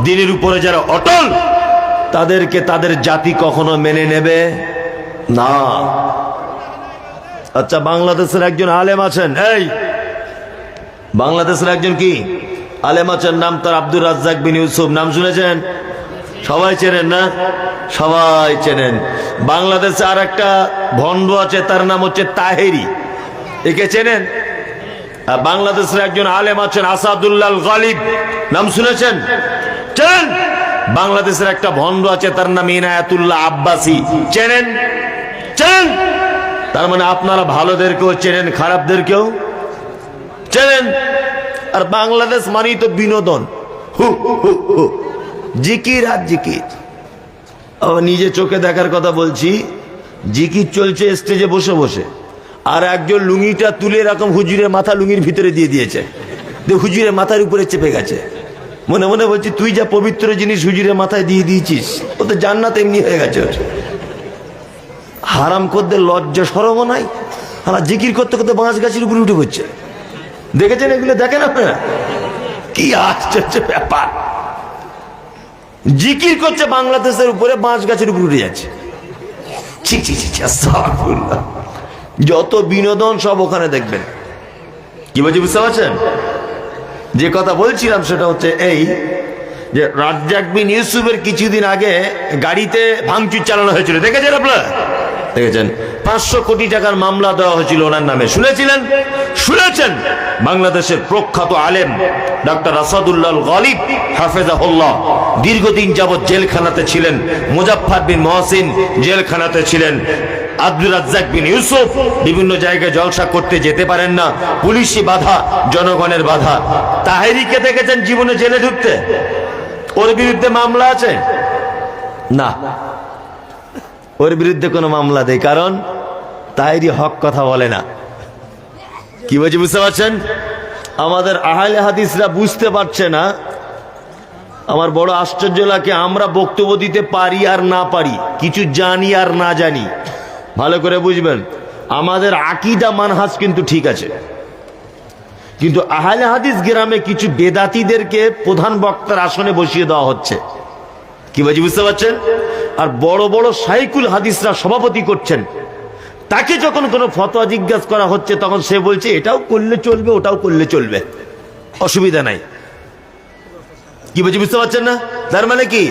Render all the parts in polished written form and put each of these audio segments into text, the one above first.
দিনের উপরে যারা অটল তাদেরকে তাদের জাতি কখনো মেনে নেবে না। আচ্ছা, বাংলাদেশের একজন আলেম আছেন, এই বাংলাদেশের একজন কি আলেম আছেন, নাম তার আব্দুর রাজ্জাক বিন ইউসুফ। নাম শুনেছেন? সবাই চেনেন না? সবাই চেনেন। বাংলাদেশে আর একটা ভণ্ড আছে, তার নাম হচ্ছে তাহেরি। একে চেনেন? বাংলাদেশের একজন আলেম আছেন আসাদুল্লাহ গালিব। নাম শুনেছেন? চেনেন? বাংলাদেশের একটা ভণ্ড আছে, তার নাম ইনায়াতুল্লাহ আব্বাসী। চেনেন? চেনেন? তার মানে আপনারা ভালোদেরকেও চেনেন, খারাপদেরকেও চেনেন। আর বাংলাদেশ মানেই তো বিনোদন, জিকির আর জিকির। নিজে চোখে দেখার কথা বলছি, জিকির চলছে স্টেজে বসে বসে, আর একজন লুঙ্গিটা তুলে এরকম হুজুরের মাথা লুঙ্গির ভিতরে দিয়ে দিয়েছে, হুজুরের মাথার উপরে চেপে গেছে। মনে মনে বলছি, তুই যা পবিত্র জিনিস হুজুরের মাথায় দিয়ে দিয়েছিস, ও তো জান্নাত এমনি হয়ে গেছে। হারাম করতে লজ্জা শরমও নাই, হারা জিকির করতে করতে বাঁশ গাছের উপরে উঠে পড়ছে। দেখেছেন এগুলো? দেখেন আপনারা? কি আশ্চর্য ব্যাপার! জিকির করছে বাংলাদেশের উপরে, বাঁশ গাছের উপরে উঠে যাচ্ছে। যত বিনোদন সব ওখানে দেখবেন। কি বলছি বুঝতে পারছেন? যে কথা বলছিলাম সেটা হচ্ছে এই যে রাজ্জাক বিন ইউসুফের কিছুদিন আগে গাড়িতে ভাঙচুর চালানো হয়েছিল, দেখেছেন আপনারা? দেখেছেন? 500 কোটি টাকার মামলা দেওয়া হয়েছিল ওনার নামে। শুনেছিলেন? শুনেছেন? বাংলাদেশের প্রখ্যাত আলেম ডক্টর আসাদুল্লাহ গালিব হাফেজাহুল্লাহ দীর্ঘদিন যাবৎ জেলখানাতে ছিলেন। মুজাফফর বিন মহসিন জেলখানাতে ছিলেন। আব্দুর রাজ্জাক বিন ইউসুফ বিভিন্ন জায়গায় জলসা করতে যেতে পারেন না, পুলিশি বাধা, জনগণের বাধা। তাহেরিকে দেখেছেন জীবনে জেলে ঢুকতে? ওর বিরুদ্ধে মামলা আছে না? ওর বিরুদ্ধে কোনো মামলা দেয়, কারণ তাহেরি হক কথা বলে না। কি বলছি বুঝতে পারছেন? আমাদের আহলে হাদিসরা বুঝতে পারছে না। আমার বড় আশ্চর্য লাগে, আমরা বক্তব্য দিতে পারি আর না পারি, কিছু জানি আর না জানি। ভালো করে বুঝবেন, আমাদের আকীদা মানহাজ কিন্তু ঠিক আছে, কিন্তু আহলে হাদিস গ্রামে কিছু বেদাতীদেরকে প্রধান বক্তার আসনে বসিয়ে দেওয়া হচ্ছে। কি বলছি বুঝতে পারছেন? আর বড় বড় শাইখুল হাদিসরা সভাপতি করছেন। তাকে যখন কোনো ফতোয়া জিজ্ঞাসা করা হচ্ছে, তখন সে বলছে এটাও করলে চলবে, ওটাও করলে চলবে, অসুবিধা নাই। কি বলছি বুঝতে পারছেন না? তার মানে কি,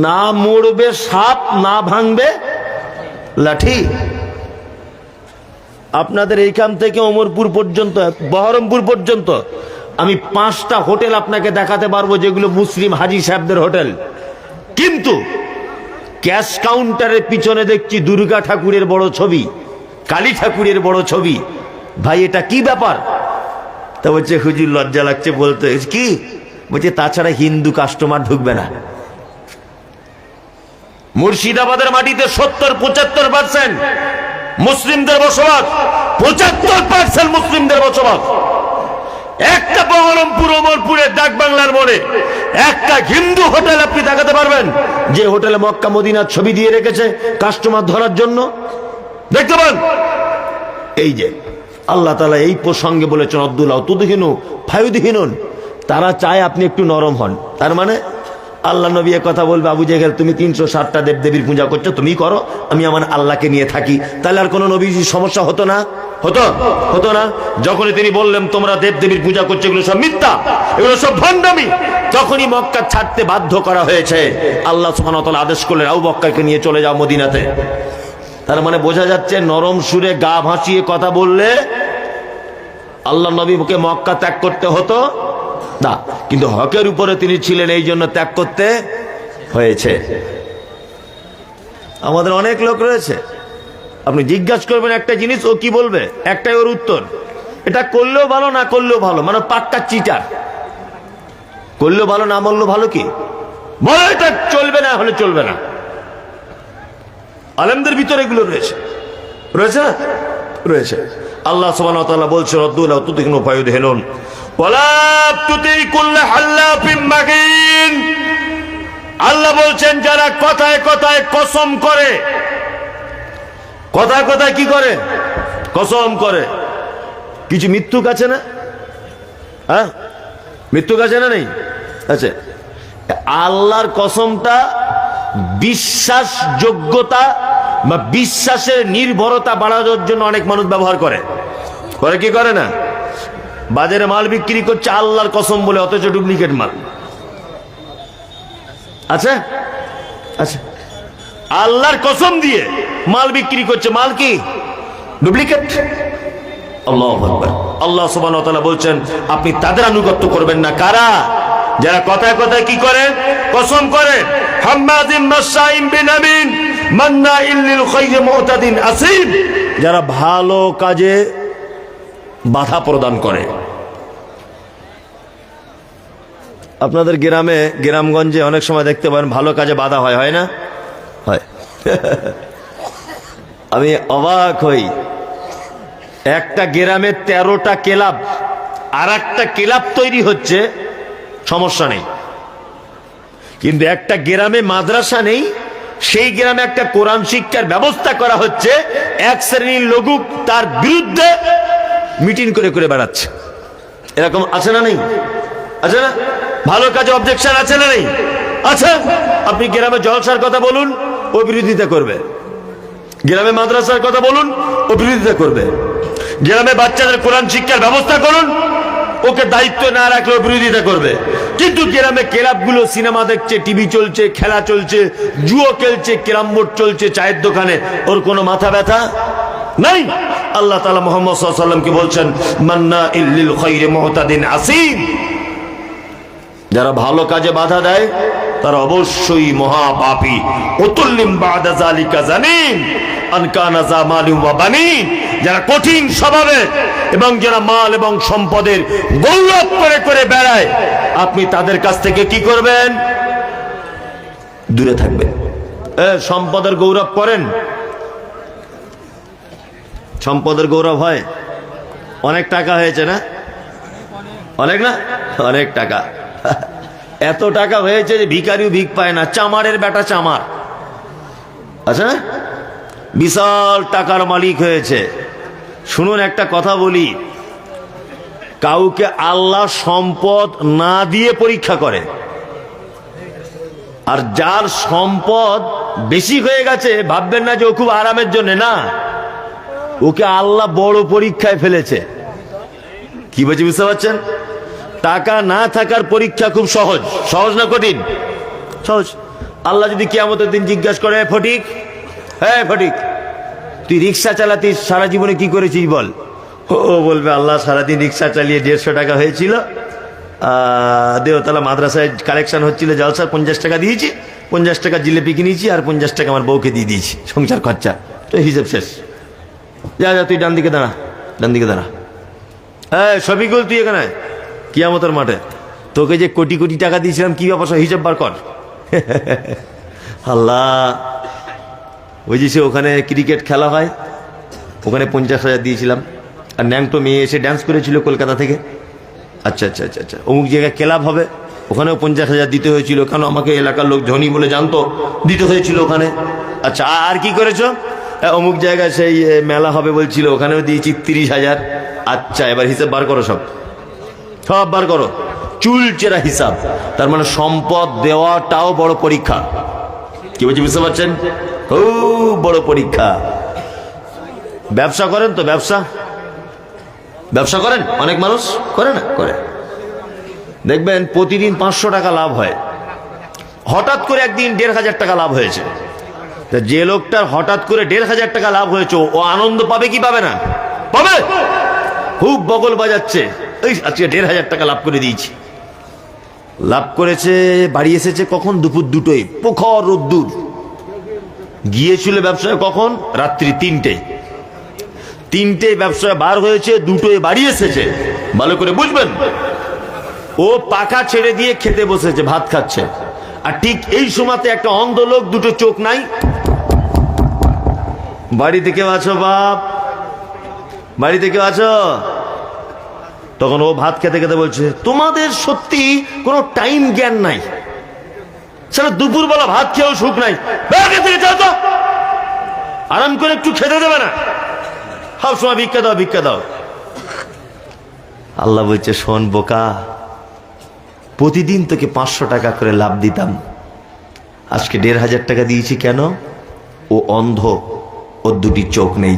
না মরবে সাপ, না ভাঙবে লাঠি। আপনাদের এইখান থেকে ওমরপুর পর্যন্ত, বহরমপুর পর্যন্ত আমি 5টা হোটেল আপনাকে দেখাতে পারবো যেগুলো মুসলিম হাজী সাহেবদের হোটেল, কিন্তু ক্যাশ কাউন্টারের পিছনে দেখছি দুর্গা ঠাকুরের বড় ছবি, কালী ঠাকুরের বড় ছবি। ভাই এটা কি ব্যাপার? তা বলছে হুজুর লজ্জা লাগছে বলতে। কি বলছে? তাছাড়া হিন্দু কাস্টমার ঢুকবে না। মুর্শিদাবাদের মাটিতে 70-75% মুসলিমদের বসবাস, 75% মুসলিমদের বসবাস। একটা বহরমপুর ওমরপুরের ডাক বাংলার মোড়ে একটা হিন্দু হোটেল আপনি দেখাতে পারবেন যে হোটেলে মক্কা মদিনার ছবি দিয়ে রেখেছে কাস্টমার ধরার জন্য? দেখতে পান? এই যে আল্লাহ তাআলা এই প্রসঙ্গে বলেছেন আব্দুল্লাহ তুদহিনু ফায়ুদহিনুন, তারা চায় আপনি একটু নরম হন। তার মানে আল্লাহ নবী কথা বলবে, আবু জেহেল তুমি 360টা দেবদেবীর পূজা করছো, তুমি করো, আমি আমার আল্লাহকে নিয়ে থাকি। তাহলে আর কোনো নবীর সমস্যা হতো না? হতো না? যখনই তিনি বললেন তোমরা দেবদেবীর পূজা করছো, এগুলো সব মিথ্যা, এগুলো সব ভণ্ডামি, তখনই মক্কা ছাড়তে বাধ্য করা হয়েছে। আল্লাহ সুবহানাহু ওয়া তাআলা আদেশ করলেন আবু বকরকে নিয়ে চলে যাও মদিনাতে। তার মানে বোঝা যাচ্ছে নরম সুরে গা ভাসিয়ে কথা বললে আল্লাহ নবীকে মক্কা ত্যাগ করতে হতো না, কিন্তু হকের উপরে তিনি ছিলেন, এই জন্য ত্যাগ করতে হয়েছে। আমাদের অনেক লোক রয়েছে, আপনি জিজ্ঞাসা করবেন একটা জিনিস, ও কি বলবে? একটাই ওর উত্তর, এটা করলেও ভালো, না করলেও ভালো, মানে পাক্কা চিটার। করলেও ভালো, না বললেও ভালো, কি বলে এটা চলবে না, হলে চলবে না। আলেমদের ভিতরে এগুলো রয়েছে, রয়েছে না? রয়েছে। আল্লাহ সুবহানাহু ওয়া তাআলা বলছেন আব্দুল্লাহ তুতিকনু ফায়ুদহিনুন ওয়ালা তুতি কুল্লা হাল্লাফিন মাহিন। আল্লাহ বলছেন যারা কথায় কথায় কসম করে, কথায় কথায় কি করে? কসম করে। কিছু মিথ্যুক আছে না? হ্যাঁ, মিথ্যুক আছে না? নেই? আচ্ছা, আল্লাহর কসমটা বিশ্বাসযোগ্যতা বা বিশ্বাসের নির্ভরতা বাড়ানোর জন্য অনেক মানুষ ব্যবহার করে কি করে না? বাজারে মাল বিক্রি করছে আল্লাহর কসম বলে, অথচ ডুপ্লিকেট মাল। আচ্ছা আচ্ছা, আল্লাহর কসম দিয়ে মাল বিক্রি করছে, মাল কি ডুপ্লিকেট। আল্লাহু আকবার। আল্লাহ সুবহানাহু ওয়া তাআলা বলছেন আপনি তাদের আনুগত্য করবেন না। কারা? যারা কথায় কথায় কি করে? কসম করে। হাম্মাযিম মাশাইম বিনামিন মান্নাইল লিল খায়রি মুতাদিন আসিম, যারা ভালো কাজে বাধা প্রদান করে। আপনাদের গ্রামে গ্রামগঞ্জে অনেক সময় দেখতে পারেন ভালো কাজে বাধা হয়, হয় না? হয়। আমি অবাক হই, একটা গ্রামে 13টা ক্লাব, আর একটা ক্লাব তৈরি হচ্ছে, সমস্যা নেই। কিন্তু একটা গ্রামে মাদ্রাসা নেই, সেই গ্রামে একটা কোরআন শিক্ষার ব্যবস্থা করা হচ্ছে, এক শ্রেণীর লোক তার বিরুদ্ধে মিটিং করে করে বেড়াচ্ছে। এরকম আছে না নেই? আছে না? ভালো কাজে অবজেকশন আছে না নেই? আচ্ছা, আপনি গ্রামে জলসার কথা বলুন, ও বিরোধিতা করবে। গ্রামে মাদ্রাসার কথা বলুন, ও বিরোধিতা করবে। গ্রামে বাচ্চাদের কোরআন শিক্ষার ব্যবস্থা করুন, ওকে দায়িত্ব না রাখলে ও বিরোধিতা করবে। কিন্তু গ্রামে ক্লাবগুলো সিনেমা দেখছে, টিভি চলছে, খেলা চলছে, জুয়ো খেলছে, ক্যারাম বোর্ড চলছে চায়ের দোকানে, ওর কোনো মাথা ব্যথা নাই। আল্লাহ তাআলা মুহাম্মদ সাল্লাল্লাহু আলাইহি ওয়াসাল্লামকে বলছেন মান্নাইল লিল খায়রি মুতাদিন আসিম, যারা ভালো কাজে বাধা দেয় তারা অবশ্যই মহাপাপী। উতুল্লিম বাদা যালিকা জানিন আন কানা যা মালিন ওয়া বানিন, যারা কঠিন স্বভাবের এবং যারা মাল এবং সম্পদের গৌরব করে করে বেড়ায়, আপনি তাদের কাছ থেকে কি করবেন? দূরে থাকবেন। সম্পদের গৌরব করেন? সম্পদের গৌরব হয়? অনেক টাকা হয়েছে না? অনেক না? অনেক টাকা। এত টাকা হয়েছে যে ভিখারিও ভিক পায় না, চামারের বেটা চামার। আচ্ছা, বিশাল টাকার মালিক হয়েছে। শুনুন একটা কথা বলি, কাউকে আল্লাহ সম্পদ না দিয়ে পরীক্ষা করে, আর যার সম্পদ বেশি হয়ে গেছে ভাববেন না যে ও খুব আরামের জন্য, না, ওকে আল্লাহ বড় পরীক্ষায় ফেলেছে। কি বলছি বুঝতে পারছেন? টাকা না থাকার পরীক্ষা খুব সহজ। সহজ না কঠিন? সহজ। আল্লাহ যদি কিয়ামতের দিন জিজ্ঞাসা করে, ফটিক, হ্যাঁ ফটিক, তুই রিক্সা চালাতিস, সারা জীবনে কি করেছিস বল? ও বলবে আল্লাহ সারাদিন রিক্সা চালিয়ে 150 টাকা হয়েছিল, দেওতলা মাদ্রাসায় কালেকশন হচ্ছিল, জলসার 50 টাকা দিয়েছি, 50 টাকা জিলেপি কিনেছি, আর 50 টাকা আমার বউকে দিয়ে দিয়েছি সংসার খরচা, তো হিসেব শেষ। যা যা, তুই ডান দিকে দাঁড়া, ডান দিকে দাঁড়া। হ্যাঁ শফিকুল, তুই এখানে কিয়ামতের মাঠে তোকে যে কোটি কোটি টাকা দিয়েছিলাম, কি ব্যাপার, হিসাব বার কর। আল্লাহ, ওই যে সে ওখানে ক্রিকেট খেলা হয়, ওখানে 50,000 দিয়েছিলাম, আর ন্যাংটো মেয়ে এসে ড্যান্স করেছিল কলকাতা থেকে। আচ্ছা আচ্ছা আচ্ছা আচ্ছা, অমুক জায়গায় ক্লাব হবে, ওখানেও 50,000 দিতে হয়েছিল, কারণ আমাকে এলাকার লোক ধনী বলে জানতো, দিতে হয়েছিল ওখানে। আচ্ছা, আর কি করেছো? অমুক জায়গায় সেই মেলা হবে বলছিল, ওখানেও দিয়েছি 30,000। আচ্ছা, এবার হিসাব বার করো, সব সব বার করো, চুলচেরা হিসাব। তার মানে সম্পদ দেওয়াটাও বড় পরীক্ষা। কি বলছি বুঝতে পারছেন? ও বড় পরীক্ষা। ব্যবসা করেন তো? ব্যবসা ব্যবসা করেন? অনেক মানুষ করে না? করে। দেখবেন প্রতিদিন 500 টাকা লাভ হয়। হঠাৎ করে একদিন 1,500 টাকা লাভ হয়েছে। যে লোকটার হঠাৎ করে 1,500 টাকা লাভ হয়েছে, ও আনন্দ পাবে কি পাবে না? পাবে। খুব বগল বাজাচ্ছে, এই আজকে 1,500 টাকা লাভ করে দিয়েছি। লাভ করেছে, বাড়ি এসেছে কখন? দুপুর 2টোয়, প্রখর রোদ্দুর। গিয়েছিল ব্যবসায় কখন? রাত্রি 3টে ব্যবসায় বার হয়েছে, 2টোয় বাড়ি এসেছে। ভালো করে বুঝবেন, ও পাখা ছেড়ে দিয়ে খেতে বসেছে, ভাত খাচ্ছে। আর ঠিক এই সময়তে একটা অন্ধ লোক, 2টো চোখ নাই, বাড়িতে কেউ আছো বাপ? বাড়িতে কেউ আছো? তখন ও ভাত খেতে খেতে বলছে, তোমাদের সত্যি কোনো টাইম জ্ঞান নাই, সেটা দুপুরবেলা ভাত খেয়েও সুখ নাই, থেকে যাও তো, আরাম করে একটু খেতে দেবে না, সব সময় ভিক্ষা দাও ভিক্ষা দাও। আল্লাহ বলছে, শোন বোকা, প্রতিদিন তোকে 500 টাকা করে লাভ দিতাম, আজকে 1500 টাকা দিয়েছি কেন? ও অন্ধ, ওর দুটি চোখ নেই।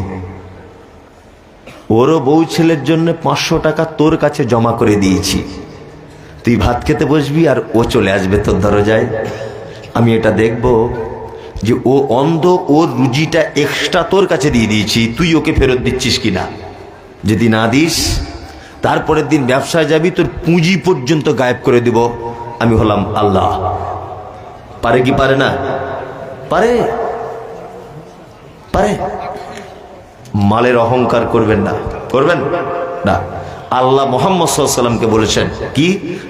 ওরও বউ ছেলের জন্য 500 টাকা তোর কাছে জমা করে দিয়েছি, তুই ভাত খেতে বসবি আর ও চলে আসবে তোর দরজায়। আমি এটা দেখব যে ও অন্ধ, ওর রুজিটা এক্সট্রা তোর কাছে দিয়ে দিয়েছি, তুই ওকে ফেরত দিচ্ছিস কিনা। যদি না দিস, তারপরের দিন ব্যবসায় যাবি, তোর পুঁজি পর্যন্ত গায়েব করে দিব। আমি হলাম আল্লাহ। পারে কি পারে না? পারে, পারে। মালের অহংকার করবেন না, করবেন না। আল্লাহ মুহাম্মদ সাল্লাল্লাহু আলাইহি ওয়াসাল্লামকে বলেছেন কি,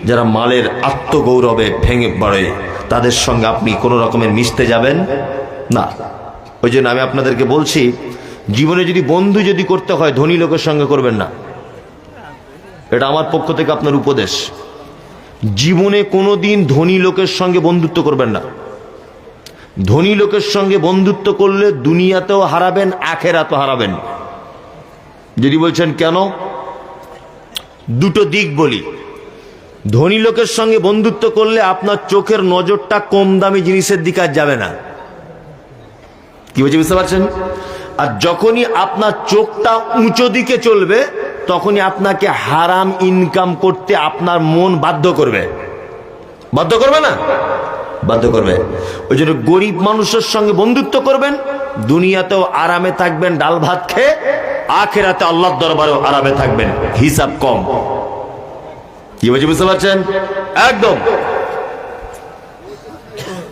যারা মালের আত্মগৌরবে ভেঙে পড়ে তাদের সঙ্গে আপনি কোনো রকমের মিশতে যাবেন না। ওই জন্য আমি আপনাদেরকে বলছি, জীবনে যদি বন্ধু যদি করতে হয়, ধনী লোকের সঙ্গে করবেন না। এটা আমার পক্ষ থেকে আপনার উপদেশ। জীবনে কোনোদিন ধনী লোকের সঙ্গে বন্ধুত্ব করবেন না। ধনী লোকের সঙ্গে বন্ধুত্ব করলে দুনিয়াতেও হারাবেন, আখেরাতেও হারাবেন। যদি বলছেন কেন, দুটো দিক বলি। ধনী লোকের সঙ্গে বন্ধুত্ব করলে আপনার চোখের নজরটা কম দামি জিনিসের দিকে আর যাবে না। কি বলছি বুঝতে পারছেন? আর যখনই আপনার চোখটা উঁচু দিকে চলবে, তখনই আপনাকে হারাম ইনকাম করতে আপনার মন বাধ্য করবে। বাধ্য করবে না? বাধ্য করবে। ওই জন্য গরিব মানুষের সঙ্গে বন্ধুত্ব করবেন, দুনিয়াতেও আরামে থাকবেন ডাল ভাত খেয়ে, আখিরাতে আল্লাহর দরবারেও আরামে থাকবেন, হিসাব কম। কি বলছি বুঝতে পারছেন? একদম।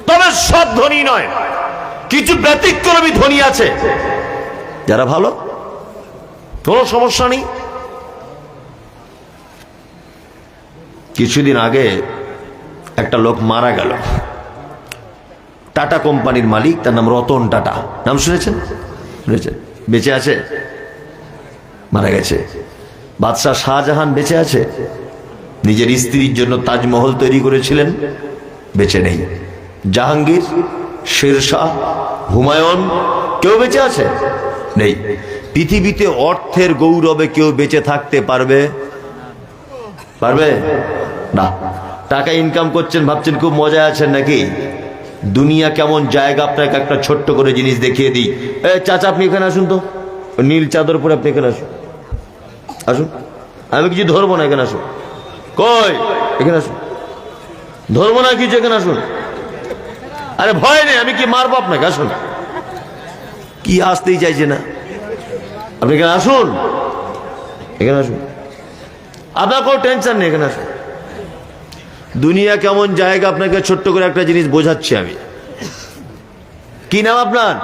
তবে সব ধনী নয়, কিছু ব্যতিক্রমী ধনী আছে যারা ভালো, কোনো সমস্যা নেই। কিছুদিন আগে একটা লোক মারা গেল, টাটা কোম্পানির মালিক, তার নাম রতন টাটা। নাম শুনেছেন? শুনেছেন? বেঁচে আছে? মারা গেছে। বাদশাহ শাহজাহান বেঁচে আছে, নিজের স্ত্রীর জন্য তাজমহল তৈরি করেছিলেন, বেঁচে নেই। জাহাঙ্গীর, শেরশাহ, হুমায়ুন, কেউ বেঁচে আছে? নেই। পৃথিবীতে অর্থের গৌরবে কেউ বেঁচে থাকতে পারবে? পারবে না। টাকা ইনকাম করছেন, ভাবছেন খুব মজা আছেন নাকি? দুনিয়া কেমন জায়গা, আপনাকে একটা ছোট্ট করে জিনিস দেখিয়ে দিই। চাচা আপনি এখানে আসুন তো, নীল চাদর পরে আপনি এখানে আসুন, আসুন। আমি কিছু ধরবো না, এখানে আসুন। কই? এখানে আসুন। ধরবো না কিছু, এখানে আসুন। আরে ভয় নেই, আমি কি মারবো আপনাকে? আসুন। কি আসতেই চাইছে না, আপনি এখানে আসুন, এখানে আসুন। আপনার কোনো টেনশন নেই, এখানে আসুন। দুনিয়া কেমন জায়গা, আপনাকে ছোট্ট করে একটা জিনিস বোঝাচ্ছি আমি। কি নাম আপনার?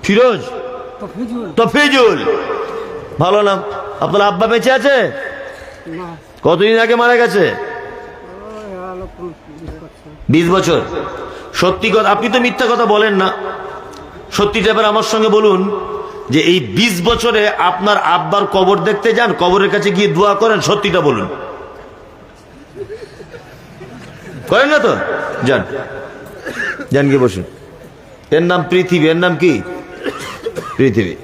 ফিরোজ? তফিজুল, ভালো নাম। আপনার আব্বা বেঁচে আছে? কতদিন আগে মারা গেছে? 20 বছর। সত্যি কথা, আপনি তো মিথ্যা কথা বলেন না, সত্যিটা এবার আমার সঙ্গে বলুন যে এই 20 বছরে আপনার আব্বার কবর দেখতে যান, কবরের কাছে গিয়ে দোয়া করেন, সত্যিটা বলুন। করেন না তো? যান, যান গিয়ে বসুন। এর নাম পৃথিবী। এর নাম কি? পৃথিবী।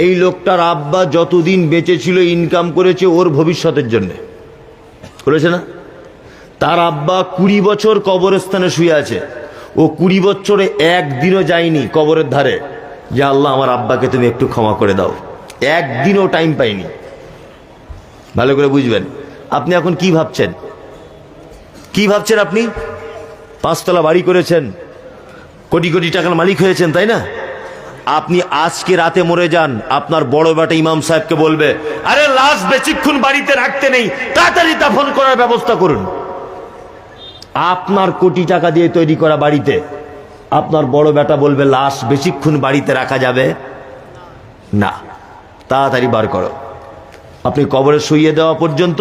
এই লোকটার আব্বা যতদিন বেঁচে ছিল ইনকাম করেছে ওর ভবিষ্যতের জন্য, করেছে না? তার আব্বা 20 বছর কবরস্থানে শুয়ে আছে, ও 20 বছরে একদিনও যায়নি কবরের ধারে যে আল্লাহ আমার আব্বাকে তুমি একটু ক্ষমা করে দাও। একদিনও টাইম পাইনি। ভালো করে বুঝবেন। আপনি এখন কি ভাবছেন? কি ভাবছেন আপনি? 5 তলা বাড়ি করেছেন, কোটি কোটি টাকার মালিক হয়েছেন, তাই না? আপনি আজকে রাতে মরে যান, আপনার বড় বেটা ইমাম সাহেবকে বলবে, আরে লাশ বেশিক্ষণ বাড়িতে রাখতে নেই, তাড়াতাড়ি দাফন করার ব্যবস্থা করুন। আপনার কোটি টাকা দিয়ে তৈরি করা বাড়িতে আপনার বড় বেটা বলবে লাশ বেশিক্ষণ বাড়িতে রাখা যাবে না, তাড়াতাড়ি বার করো। আপনি কবরে শুইয়ে দেওয়া পর্যন্ত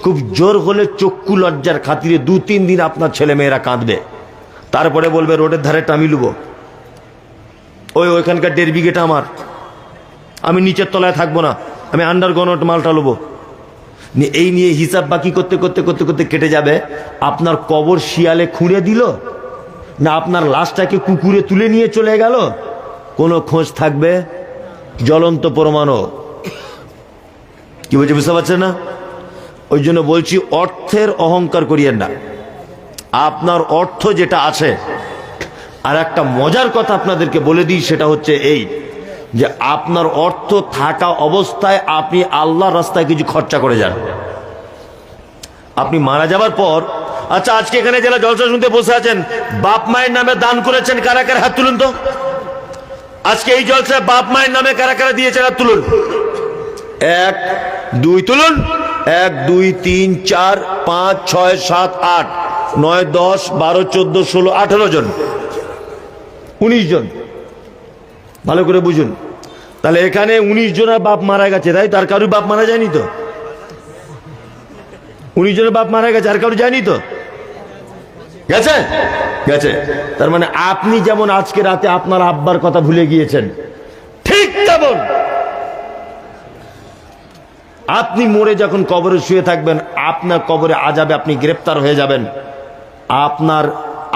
খুব জোর হলে চক্ষু লজ্জার খাতিরে 2-3 দিন আপনার ছেলে মেয়েরা কাঁদবে, তারপরে বলবে রোডের ধারে টামি লুবো, ওইখানকার 1.5 বিঘেটা আমার, আমি নিচের তলায় থাকবো না, আমি আন্ডারগ্রাউন্ড মালটা লুবো। এই নিয়ে হিসাব বাকি করতে করতে করতে করতে কেটে যাবে। আপনার কবর শিয়ালে খুঁড়ে দিল না আপনার লাশটাকে কুকুরে তুলে নিয়ে চলে গেল, কোনো খোঁজ থাকবে? জ্বলন্ত প্রমাণও। কি বলছে বুঝতে পারছেন না? ওই জন্য বলছি, অর্থের অহংকার করিয়েন না। আপনার অর্থ যেটা আছে, আর একটা মজার কথা আপনাদেরকে বলে দিই, সেটা হচ্ছে এই যে আপনার অর্থ থাকা অবস্থায় আপনি আল্লাহর রাস্তায় কিছু খরচা করে যান। আপনি মারা যাবার পর, আচ্ছা আজকে এখানে যারা জলসা শুনতে বসে আছেন, বাপ মায়ের নামে দান করেছেন কারা কারা, হাত তুলুন তো। আজকে এই জলসায় বাপ মায়ের নামে কারা কারা দিয়েছেন, হাত তুলুন। 1 2 তুলুন। 1 2 3 4 5 6 7 8 9 10 12 14 16 18 জন, 19 জন। ভালো করে বুঝুন। তাহলে এখানে 19 জনের বাপ মারা গেছে, তাই? তার কারুর বাপ মারা যায়নি তো? 19 জনের বাপ মারা গেছে, আর কারু যায়নি তো? গেছে গেছে। তার মানে আপনি যেমন আজকে রাতে আপনার আব্বার কথা ভুলে গিয়েছেন, ঠিক তেমন আপনি মরে যখন কবরে শুয়ে থাকবেন, আপনার কবরে আযাবে আপনি গ্রেফতার হয়ে যাবেন। আপনার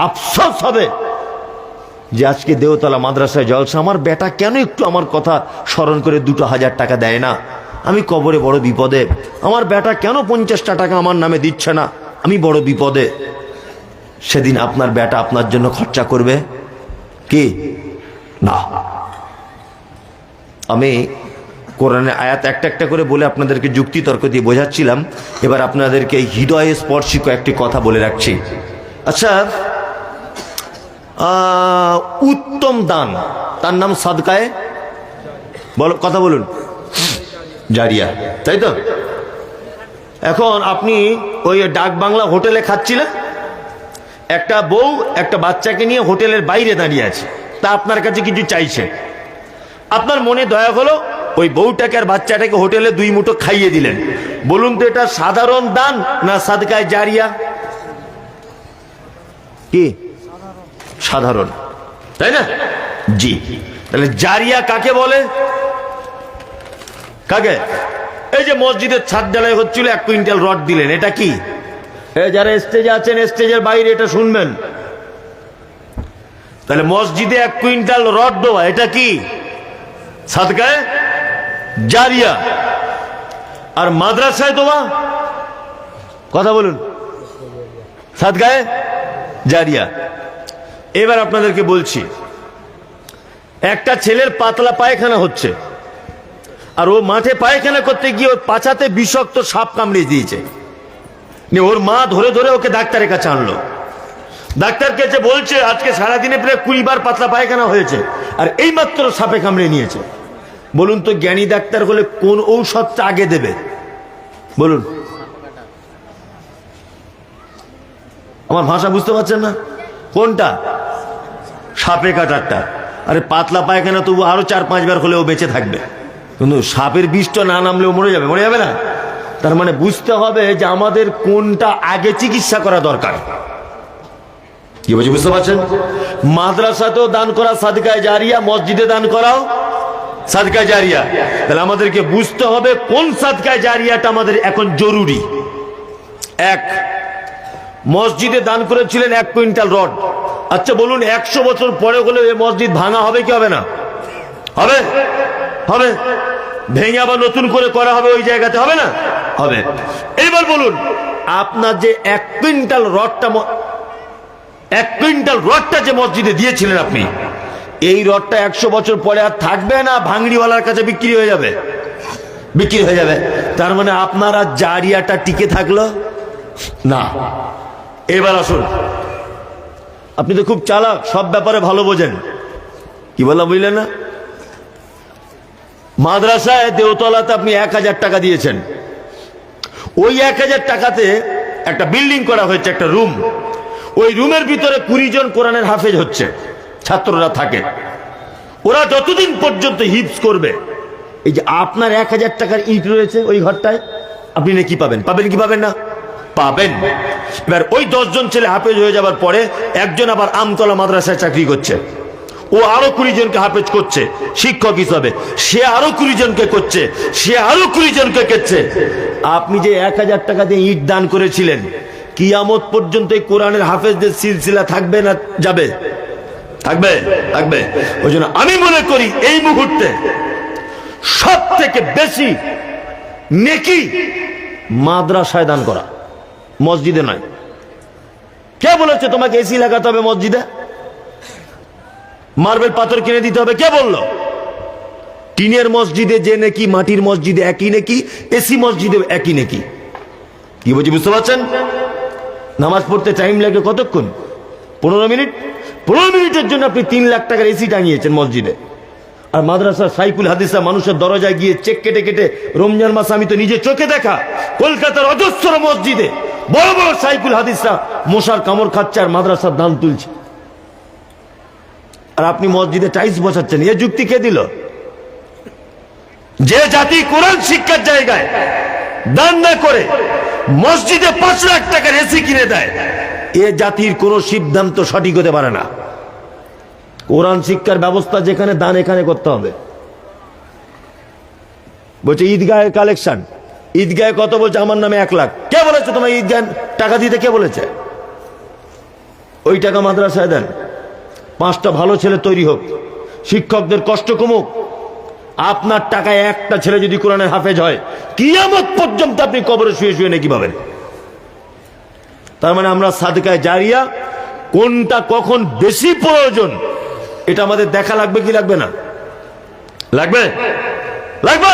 আফসোস হবে যে আজকে দেওতলা মাদ্রাসায় জলসা, আমার বেটা কেন একটু আমার কথা স্মরণ করে 2,000 টাকা দেয় না, আমি কবরে বড় বিপদে। আমার বেটা কেন 50টা টাকা আমার নামে দিচ্ছে না, আমি বড় বিপদে। সেদিন আপনার বেটা আপনার জন্য খরচা করবে কি না? আমি কোরআনের আয়াত একটা একটা করে বলে আপনাদেরকে যুক্তি তর্ক দিয়ে বোঝাচ্ছিলাম। এবার আপনাদেরকে হৃদয়ে স্পর্শী কয়েকটি কথা বলে রাখছি। আচ্ছা, উত্তম দান, তার নাম সাদকায়ে কথা বলুন জারিয়া, তাই তো? এখন আপনি ওই ডাক বাংলা হোটেলে খাচ্ছিলেন, একটা বউ একটা বাচ্চাকে নিয়ে হোটেলের বাইরে দাঁড়িয়ে আছে, তা আপনার কাছে কিছু চাইছে। আপনার মনে দয়া হলো ওই বউটাকে আর বাচ্চাটাকে হোটেলে 2 মুঠো খাইয়ে দিলেন। বলুন তো, এটা সাধারণ দান না সাদকায়ে জারিয়া? কি সাধারণ, তাই না? জি। তাহলে জারিয়া কাকে বলে? কাকে? এই যে মসজিদের ছাদ ঢালাই হচ্ছিল, 1 কুইন্টাল রড দিলেন, এটা কি? যারা স্টেজে আছেন, স্টেজের বাইরে এটা শুনবেন। তাহলে মসজিদে 1 কুইন্টাল রড দেওয়া, এটা কি? সাদকায়ে জারিয়া। আর মাদ্রাসায় দেওয়া, কথা বলুন, সাদকায়ে জারিয়া। এবার আপনাদেরকে বলছি, একটা ছেলের পাতলা পায়খানা হচ্ছে, আর ও মাঠে পায়খানা করতে গিয়ে ওর পাছাতে বিষাক্ত সাপ কামড়ে দিয়েছে। ওর মা ধরে ধরে ওকে ডাক্তারের কাছে আনলো। ডাক্তার কাছে বলছে আজকে সারাদিনে প্রায় 20 বার পাতলা পায়খানা হয়েছে, আর এই মাত্র সাপে কামড়ে নিয়েছে। বলুন তো, জ্ঞানী ডাক্তার হলে কোন ঔষধটা আগে দেবে? বলুন, আমার ভাষা বুঝতে পারছেন না? কোনটা? সাপে কাটারটা। আরে পাতলা পায়খানা তবু আরো 4-5 বার হলেও বেঁচে থাকবে, কিন্তু সাপের বিষটা না নামলেও মরে যাবে। মরে যাবে না? তার মানে বুঝতে হবে যে আমাদের কোনটা আগে চিকিৎসা করা দরকার। কি বলছি বুঝতে পারছেন? মাদ্রাসাতেও দান করা সাদকায়ে জারিয়া, মসজিদে দান করাও সাদকায়ে জারিয়া। তাহলে আমাদেরকে বুঝতে হবে কোন সাদকায়ে জারিয়াটা আমাদের এখন জরুরি। 1, মসজিদে দান করেছিলেন 1 কুইন্টাল রড। আচ্ছা বলুন, 100 বছর পরে হলে এই মসজিদ ভাঙা হবে কি হবে না? হবে, হবে। ভেঙে আবার নতুন করে করা হবে ওই জায়গাতে, হবে না? হবে। এইবার বলুন, আপনার যে 1 কুইন্টাল রডটা যে মসজিদে দিয়েছিলেন আপনি, এই রডটা 100 বছর পরে আর থাকবে না, ভাঙড়িওয়ালার কাছে বিক্রি হয়ে যাবে? বিক্রি হয়ে যাবে। তার মানে আপনার আর জারিয়াটা টিকে থাকলো না। এবার আসুন, আপনি তো খুব চালাক, সব ব্যাপারে ভালো বোঝেন। কি বললাম বুঝলেন না? মাদ্রাসায় দেওতলাতে আপনি 1000 টাকা দিয়েছেন, ওই 1000 টাকাতে একটা বিল্ডিং করা হয়েছে, একটা রুম। ওই রুমের ভিতরে 20 জন কোরআনের হাফেজ হচ্ছে, ছাত্ররা থাকে। ওরা যতদিন পর্যন্ত হিফজ করবে, এই যে আপনার 1000 টাকার ইট রয়েছে ওই ঘরটায়, আপনি না কি পাবেন? পাবেন কি পাবেন না? পাবেন। এবার ওই 10 জন ছেলে হাফেজ হয়ে যাবার পরে একজন আবার আমতলা মাদ্রাসায় চাকরি করছে, ও আরো 20 জনকে হাফেজ করছে শিক্ষক হিসাবে, সে আরো 20 জনকে করছে, সে আরো 20 জনকে করছে। আপনি যে 1000 টাকা দিয়ে ইট দান করেছিলেন, কিয়ামত পর্যন্ত এই কোরআনের হাফেজদের সিলসিলা থাকবে না যাবে? থাকবে, থাকবে। ওই জন্য আমি মনে করি এই মুহূর্তে সব থেকে বেশি নেকি মাদ্রাসায় দান করা, মসজিদে নয়। কে বলেছে তোমাকে এসি লাগাতে হবে মসজিদে, মার্বেল পাথর কিনে দিতে হবে? কে বললো? টিনের মসজিদে যে নাকি মাটির মসজিদে একই নাকি, এসি মসজিদে একই নাকি। কি বলছি বুঝতে পারছেন? নামাজ পড়তে টাইম লাগে কতক্ষণ? 15 মিনিট। 15 মিনিটের জন্য আপনি 3 লাখ টাকার এসি টাঙিয়েছেন মসজিদে। আর মাদ্রাসার সাইকুল হাদিসা মানুষের দরজায় গিয়ে চেক কেটে কেটে, রমজান মাস আমি তো নিজে চোখে দেখা, কলকাতার অজস্র মসজিদে বড় বড় সাইকুল হাদিসা মশার কামড় খাচ্ছে আর মাদ্রাসার দান তুলছে। আর আপনি মসজিদে টাইলস বসাচ্ছেন। এ যুক্তি কে দিল? যে জাতি কোরআন শিক্ষার জায়গায় দান না করে মসজিদে 5 লাখ টাকার এসি কিনে দেয়, এ জাতির কোন সিদ্ধান্ত সঠিক হতে পারে না। কোরআন শিক্ষার ব্যবস্থা যেখানে, দান এখানে করতে হবে। বলছে ঈদগাহের কালেকশন, ঈদগাহে কত বলছে? আমার নামে 1 লাখ। কে বলেছে তোমার ঈদগাহ টাকা দিতে? কে বলেছে? ওই টাকা মাদ্রাসায় দেন, 5টা ভালো ছেলে তৈরি হোক, শিক্ষকদের কষ্ট কমুক। আপনার টাকায় একটা ছেলে যদি কোরআনের হাফেজ হয়, কিয়ামত পর্যন্ত আপনি কবরে শুয়ে শুয়ে নাকি পাবেন। তার মানে আমরা সাদকায়ে জারিয়া কোনটা কখন বেশি প্রয়োজন এটা আমাদের দেখা লাগবে কি লাগবে না? লাগবে, লাগবে।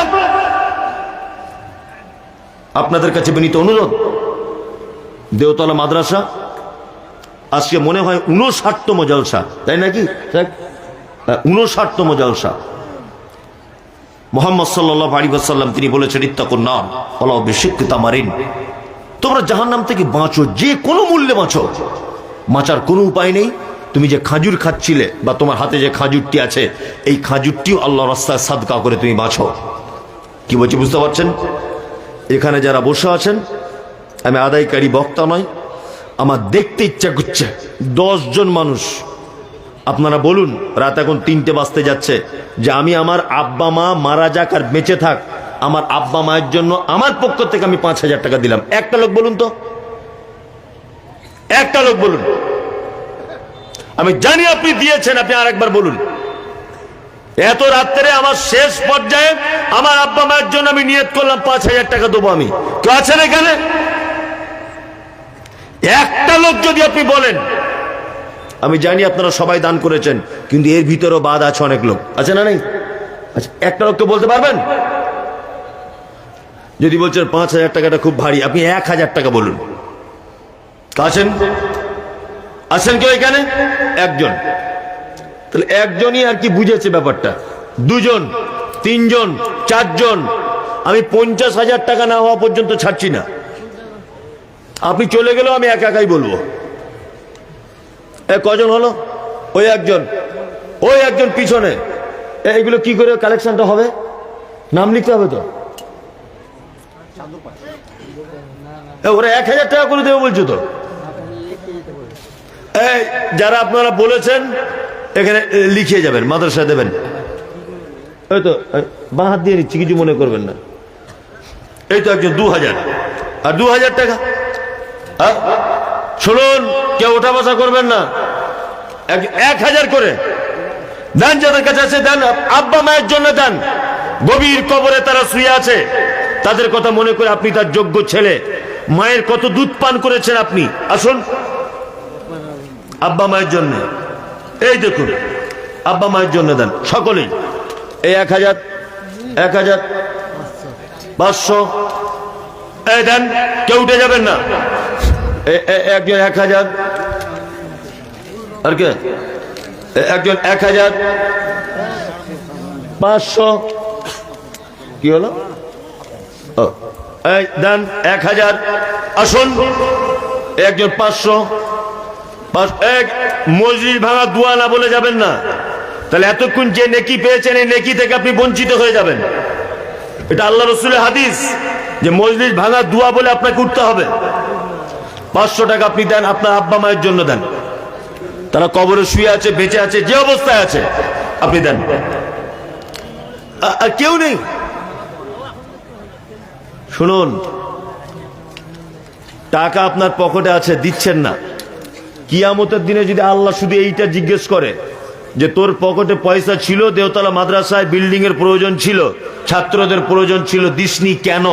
আপনাদের কাছে বিনীত অনুরোধ, দেওতলা মাদ্রাসা আজকে মনে হয় 59তম জলসা, তাই নাকি? 59তম জলসা। মুহাম্মদ সাল্লাল্লাহু আলাইহি ওয়াসাল্লাম তিনি বলেছেন, ইত্তাকুন নার ওয়ালাউ বিশিক্কি তামারিন। তোমরা জাহান্নাম থেকে বাঁচো, যে কোনো মূল্যে বাঁচো। বাঁচার কোনো উপায় নেই। তুমি যে খাজুর খাচ্ছিলে বা তোমার হাতে যে খাজুরটি আছে, এই খাজুরটিও আল্লাহর রাস্তায় সাদকা করে তুমি বাঁচো। কি বলছি বুঝতে পারছেন? এখানে যারা বসে আছেন, আমি আদায়কারী বক্তা নয়, আমার দেখতে ইচ্ছা করছে 10 জন মানুষ আপনারা বলুন, রাত এখন 3টে বাজতে যাচ্ছে, যে আমি আমার আব্বা মা মারা যাক আর বেঁচে থাক, আমার আব্বা মায়ের জন্য আমার পক্ষ থেকে আমি 5,000 টাকা দিলাম। একটা লোক বলুন তো, একটা লোক বলুন। আমি জানি আপনি দিয়েছেন, আপনি আরেকবার বলুন। এত রাত্রে আমার শেষ পর্যায়ে আমার আব্বা মায়ের জন্য আমি নিয়ত করলাম 5,000 টাকা দেবো। আমি কেউ আছেন এখানে? একটা লোক যদি আপনি বলেন। আমি জানি আপনারা সবাই দান করেছেন, কিন্তু এর ভিতরেও বাদ আছে, অনেক লোক আছে না নেই? আচ্ছা, একটা লোককে বলতে পারবেন? যদি বলছেন 5,000 টাকাটা খুব ভারী, আপনি 1,000 টাকা বলুন। আছেন? আছেন কেউ এখানে? একজন। তাহলে একজনই আর কি বুঝেছে ব্যাপারটা। 2 জন, 3 জন, 4 জন। আমি 50,000 টাকা না হওয়া পর্যন্ত ছাড়ছি না। আপনি চলে গেলেও আমি একাই বলবো। কজন হলো? ওই একজন, ওই একজন পিছনে। এইগুলো কি করে কালেকশনটা হবে? নাম লিখতে হবে তো। ওরা 1,000 টাকা করে দেবে বলছো তো। এই যারা আপনারা বলেছেন এখানে লিখিয়ে যাবেন, মাদ্রাসায় দেবেন। এই তো বাঁ হাত দিয়ে নিচ্ছি, কিছু মনে করবেন না। এই তো একজন 2,000 আর 2,000 টাকা। শুনুন, কেউ ওঠা বসা করবেন না। 1,000 করে দেন, যাদের কাছে আছে দেন। আব্বা মায়ের জন্য দেন, গভীর কবরে তারা শুয়ে আছে, তাদের কথা মনে করে আপনি তার যোগ্য ছেলে, মায়ের কত দুধ পান করেছেন আপনি। আসুন, আব্বা মায়ের জন্য। এই দেখুন, আব্বা মায়ের জন্য দেন সকলেই। এই 1,000, 1,000, 500 এই দেন, কেউ উঠে যাবেন না। একজন 1,000, আর কে? একজন 1,000, 500। কি হলো? এই দেন 1,000। আসুন, একজন 500। মসজিদ ভাঙা দোয়া না বলে যাবেন না, তাহলে এতক্ষণ যে নেকি পেয়েছেন এই নেকি থেকে আপনি বঞ্চিত হয়ে যাবেন। এটা আল্লাহ রসুলের হাদিস যে মসজিদ ভাঙা দোয়া বলে আপনাকে উঠতে হবে। 500 টাকা আপনি দেন, আপনার আব্বা মায়ের জন্য দেন। তারা কবরে শুয়ে আছে, বেঁচে আছে, যে অবস্থায় আছে আপনি দেন। আর কেউ নেই। শুনুন, টাকা আপনার পকেটে আছে, দিচ্ছেন না। কিয়ামতের দিনে যদি আল্লাহ শুধু এইটা জিজ্ঞেস করে যে তোর পকেটে পয়সা ছিল, দেওতলা মাদ্রাসায় বিল্ডিং এর প্রয়োজন ছিল, ছাত্রদের প্রয়োজন ছিল, দিসনি কেন?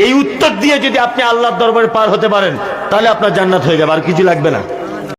এই উত্তর দিয়ে যদি আপনি আল্লাহর দরবারে পার হতে পারেন, তাহলে আপনার জান্নাত হয়ে যাবে, আর কিছু লাগবে না।